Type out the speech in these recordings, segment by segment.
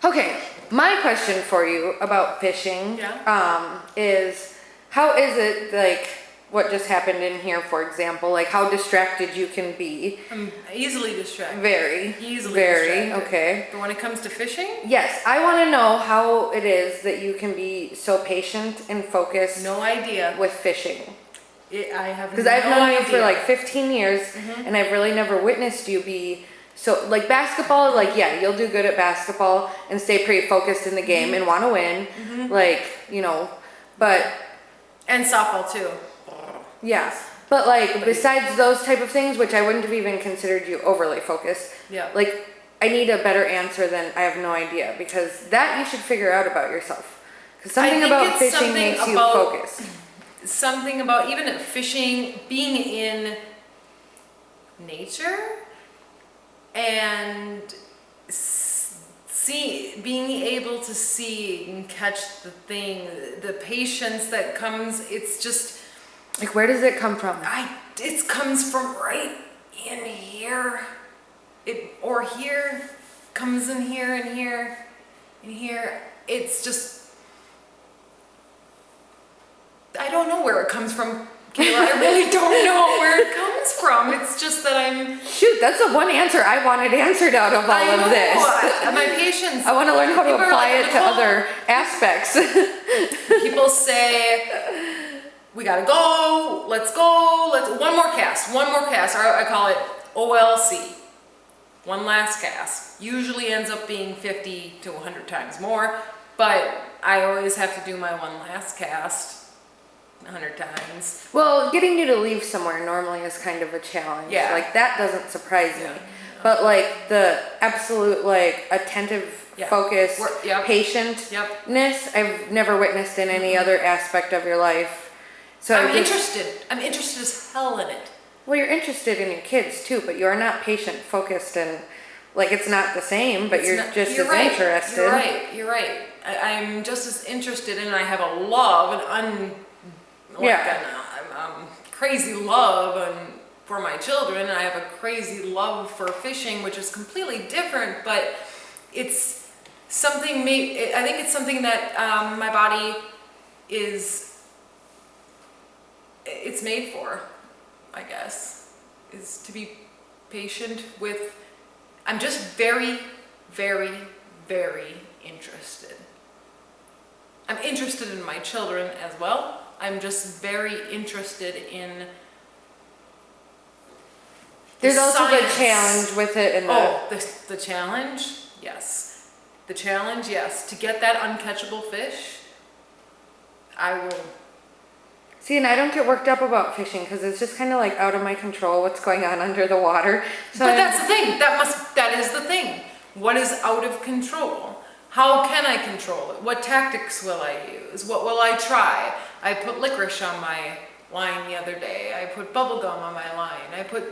Okay, my question for you about fishing is how is it like what just happened in here, for example, like how distracted you can be? I'm easily distracted. Very. Easily Very, distracted. okay. But when it comes to fishing, Yes, I want to know how it is that you can be so patient and focused no idea. with fishing. I have Because no I've known idea. you for like 15 years and I've really never witnessed you be so, like basketball, like yeah, you'll do good at basketball and stay pretty focused in the game and want to win, like, you know, but And softball too. yeah. But like besides those type of things, which I wouldn't have even considered you overly focused, Yeah. like I need a better answer than I have no idea, because that you should figure out about yourself. Because something think about it's fishing something makes you about- focused. Something about even at fishing, being in nature and being able to see and catch the thing, the patience that comes, it's just, Like where does it come from? it comes from right in here. Or here, comes in here and here and here. It's just, I don't know where it comes from, Kayla. I really don't know where it comes from. It's just that Shoot, that's the one answer I wanted answered out of all I know, of this. my patience. I want to learn how to People are apply like, it to "Nicole." other aspects. People say, we gotta go, let's go, one more cast, or I call it OLC. One last cast. Usually ends up being 50 to 100 times more, but I always have to do my one last cast 100 times. Well, getting you to leave somewhere normally is kind of a challenge. Yeah. Like that doesn't surprise Yeah. me. But like the absolute like attentive Yeah. focus, Yep. patientness, I've never witnessed in any other aspect of your life. So I'm interested as hell in it. Well, you're interested in your kids too, but you're not patient, focused, and like it's not the same, but you're just as interested. You're right. I'm just as interested, and I have a love, crazy love for my children, and I have a crazy love for fishing, which is completely different, but it's something, I think it's something that my body it's made for, I guess, is to be patient with. I'm just very, very, very interested. I'm interested in my children as well. I'm just very interested in There's also science. the challenge with it and the challenge, yes. The challenge, yes. To get that uncatchable fish, I will. See, and I don't get worked up about fishing because it's just kind of like out of my control what's going on under the water. So But that's the thing. That is the thing. What is out of control? How can I control it? What tactics will I use? What will I try? I put licorice on my line the other day. I put bubble gum on my line. I put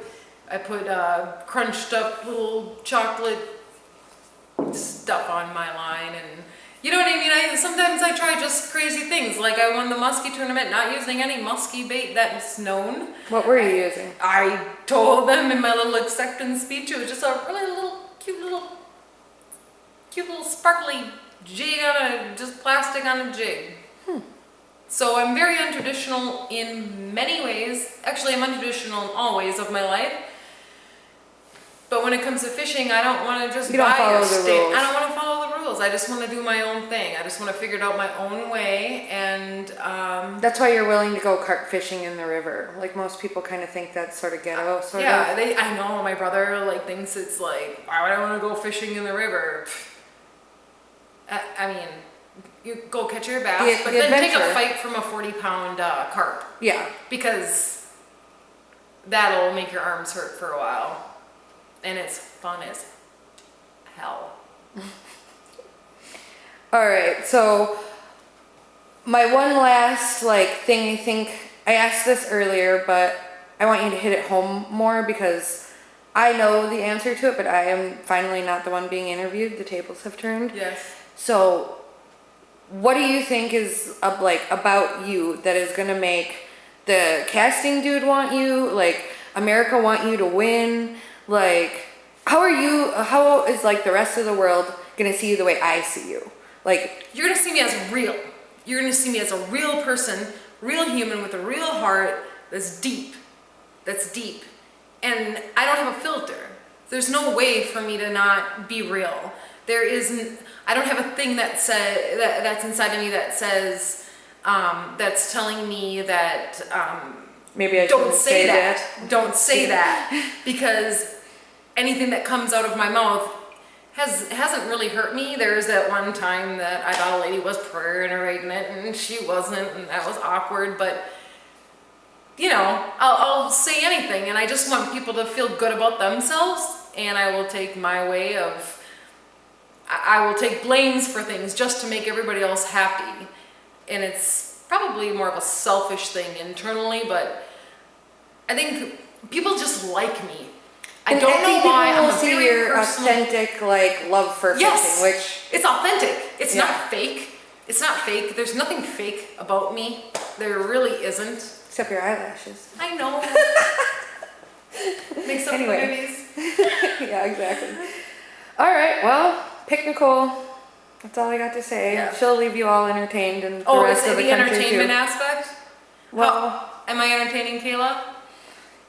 crunched up little chocolate stuff on my line, and you know what I mean? Sometimes I try just crazy things. Like I won the muskie tournament not using any muskie bait that's known. What were you using? I told them in my little acceptance speech, it was just a really cute little sparkly jig just plastic on a jig. So I'm very untraditional in many ways. Actually, I'm untraditional in all ways of my life. But when it comes to fishing, I don't want to just You don't buy follow a the stick. rules. I don't want to follow the rules. I just want to do my own thing. I just want to figure it out my own way. And That's why you're willing to go carp fishing in the river. Like most people kind of think that's sort of ghetto, sort of. I know my brother thinks it's like, why would I want to go fishing in the river? I mean, you go catch your bass, but then take a fight from a 40-pound carp. Yeah. Because that'll make your arms hurt for a while. And it's fun as hell. All right. So my one last thing, I think I asked this earlier, but I want you to hit it home more because I know the answer to it, but I am finally not the one being interviewed. The tables have turned. Yes. So what do you think is about you that is going to make the casting dude want you, America want you to win? how is like the rest of the world gonna see you the way I see you? Like, You're gonna see me as real. You're gonna see me as a real person, real human with a real heart that's deep. That's deep. And I don't have a filter. There's no way for me to not be real. There isn't, I don't have a thing that that's inside of me that says, that's telling me that, maybe I don't shouldn't say that. Don't say that. Because anything that comes out of my mouth hasn't really hurt me. There's that one time that I thought a lady was pregnant and she wasn't, and that was awkward, but you know, I'll say anything, and I just want people to feel good about themselves, and I will take my way of, I will take blames for things just to make everybody else happy. And it's probably more of a selfish thing internally, but I think people just like me. I and don't I know think why. people I'm will a see very your personal. authentic like love for Yes, fishing, which it's authentic. It's Yeah. not fake. It's not fake. There's nothing fake about me. There really isn't. except your eyelashes. I know. Makes up Anyway. for movies. Yeah, exactly. All right, well, pick Nicole. That's all I got to say. Yeah. She'll leave you all entertained and Oh, the is rest it of the the country entertainment too. aspect? Well, Am I entertaining, Kayla?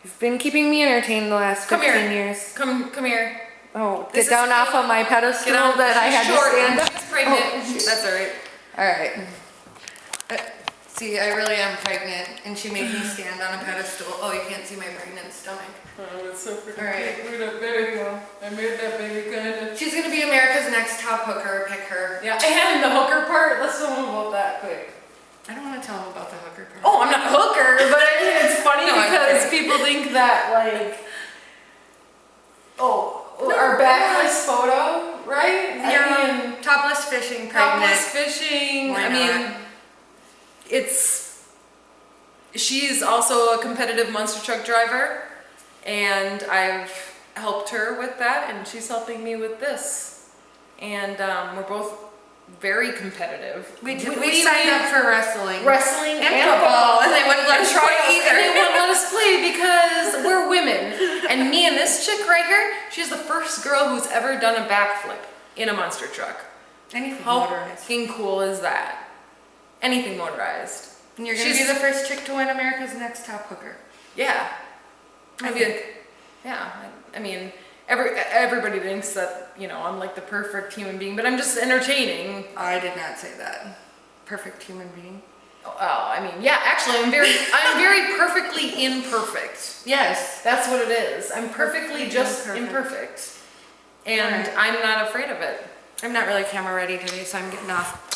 you've been keeping me entertained the last Come 15 here. years. Come here. Oh, This get down is off Kayla. of my pedestal Get on. that I had She's to short. stand up. She's pregnant. Oh. That's all right. All right. See, I really am pregnant, and she made me stand on a pedestal. Oh, you can't see my pregnant stomach. Oh, it's so freaking All right. cute. Look at that baby. I made that baby kind of. She's gonna be America's Next Top Hooker. Pick her. Yeah, and the hooker part. Let's tell them about that quick. I don't want to tell them about the hooker part. Oh, I'm not a hooker, but I mean it's funny No, I'm because kidding. people think that like, our backlist photo, right? I mean, topless fishing, topless fishing. Why I mean, she's also a competitive monster truck driver, and I've helped her with that, and she's helping me with this, and we're both very competitive. We signed up for wrestling. Wrestling and football, and they wouldn't let And us try tryouts, either. and they wouldn't let us play because we're women. And me and this chick right here, she's the first girl who's ever done a backflip in a monster truck. Anything How motorized. fucking cool is that? Anything motorized. And you're gonna be the first chick to win America's Next Top Hooker. Yeah. I I mean, yeah. I mean, everybody thinks that, you know, I'm like the perfect human being, but I'm just entertaining. I did not say that. Perfect human being. Oh, I mean, yeah, actually, I'm very perfectly imperfect. Yes. That's what it is. I'm perfectly just Imperfect. imperfect. And Alright. I'm not afraid of it. I'm not really camera ready today, so I'm getting off.